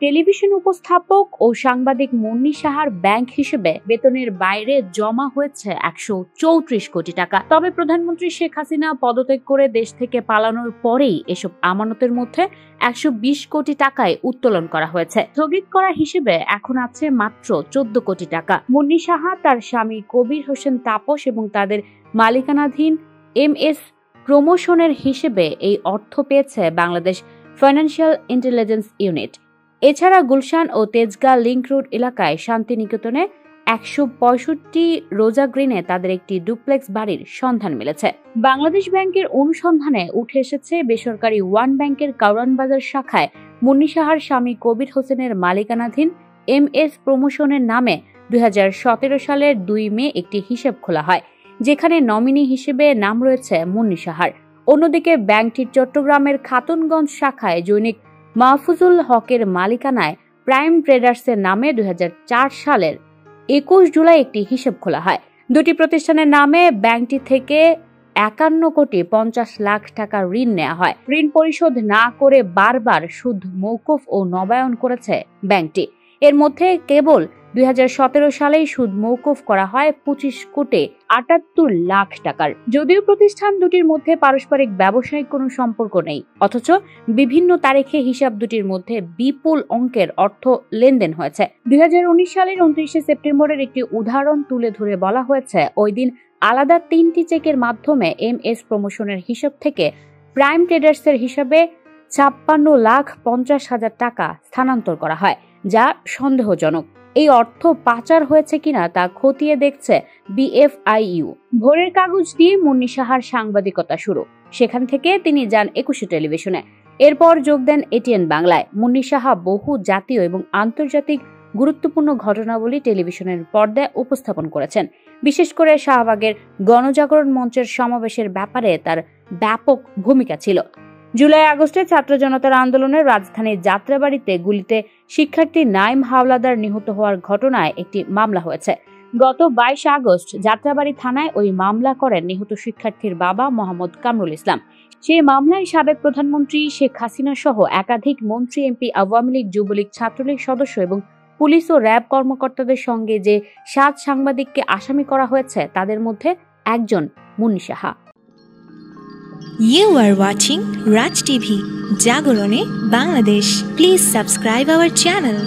Television উপস্থাপক ও সাংবাদিক মুন্নী সাহার ব্যাংক হিসেবে বেতনের বাইরে জমা হয়েছে 134 কোটি টাকা। তবে প্রধানমন্ত্রী শেখ হাসিনা পদত্যাগ করে দেশ থেকে পালানোর পরেই এসব আমানতের মধ্যে 120 কোটি টাকায় উত্তোলন করা হয়েছে। স্থগিত করা হিসেবে এখন আছে মাত্র 14 কোটি টাকা। মুন্নী সাহা, তার স্বামী কবির হোসেন তাপস এবং তাদের মালিকানাধীন MS প্রমোশনের হিসেবে এই অর্থ পেয়েছে বাংলাদেশ ফাইন্যান্সিয়াল ইন্টেলিজেন্স ইউনিট। এছাড়া গুলশান ও তেজগাঁ লিংক রোড এলাকায় শান্তিনিকেতনে 165 রোজা গ্রিনে তাদের একটি ডুপ্লেক্স বাড়ির সন্ধান মিলেছে। বাংলাদেশ ব্যাংকের অনুসন্ধানে উঠে এসেছে বেসরকারি ওয়ান ব্যাংকের কারওয়ান বাজার শাখায় মুন্নী সাহার স্বামী কবির হোসেনের মালিকানাধীন MS প্রমোশনের নামে 2017 সালের 2 মে একটি হিসাব খোলা হয়, যেখানে নমিনি হিসেবে নাম রয়েছে মুন্নী সাহার। অন্যদিকে ব্যাংকটির চট্টগ্রামের খাতুনগঞ্জ শাখায় জৈনিক মাহফুজুল হকের মালিকানায় প্রাইম ট্রেডার্সের নামে 2004 সালের 21 জুলাই একটি হিসাব খোলা হয়। দুটি প্রতিষ্ঠানের নামে ব্যাংকটি থেকে 51 কোটি 50 লাখ টাকা ঋণ নেওয়া হয়। ঋণ পরিশোধ না করে বারবার সুদ মওকুফ ও নবায়ন করেছে ব্যাংকটি। এর মধ্যে কেবল 2017 সালেই সুদ মওকুফ করা হয় 25 কোটি 78 লাখ টাকার। যদিও প্রতিষ্ঠান দুটির মধ্যে পারস্পরিক ব্যবসায়িক কোনো সম্পর্ক নেই, অথচ বিভিন্ন তারিখে হিসাব দুটির মধ্যে বিপুল অঙ্কের অর্থ লেনদেন হয়েছে। 2019 সালের 29 সেপ্টেম্বরের একটি উদাহরণ তুলে ধরে বলা হয়েছে, ওই দিন আলাদা 3টি চেকের মাধ্যমে MS প্রমোশনের হিসাব থেকে প্রাইম ট্রেডার্সের হিসাবে 56,50,000 টাকা স্থানান্তর করা হয়, যা সন্দেহজনক। এই অর্থ পাচার হয়েছে কিনা তা খতিয়ে দেখছে BFIU। ভোরের কাগজ দিয়ে মুন্নী সাহার সাংবাদিকতা শুরু। সেখান থেকে তিনি যান 21 টেলিভিশনে। এরপর যোগ দেন ATN বাংলায়। মুন্নী সাহা বহু জাতীয় এবং আন্তর্জাতিক গুরুত্বপূর্ণ ঘটনাবলী টেলিভিশনের পর্দায় উপস্থাপন করেছেন। বিশেষ করে শাহবাগের গণজাগরণ মঞ্চের সমাবেশের ব্যাপারে তার ব্যাপক ভূমিকা ছিল। জুলাই আগস্টে ছাত্র জনতার আন্দোলনে রাজধানীর যাত্রাবাড়িতে গুলিতে শিক্ষার্থী নাইম হাওলাদার নিহত হওয়ার ঘটনায় একটি মামলা হয়েছে। গত 22 আগস্ট যাত্রাবাড়ি থানায় ওই মামলা করেন নিহত শিক্ষার্থীর বাবা মোহাম্মদ কামরুল ইসলাম। সেই মামলায় সাবেক প্রধানমন্ত্রী শেখ হাসিনা সহ একাধিক মন্ত্রী, MP, আওয়ামী লীগ, যুবলীগ, ছাত্রলীগ সদস্য এবং পুলিশ ও র্যাব কর্মকর্তাদের সঙ্গে যে 7 সাংবাদিককে আসামি করা হয়েছে তাদের মধ্যে একজন Munni Saha. You are watching Raj TV, Jagorone, Bangladesh. Please subscribe our channel.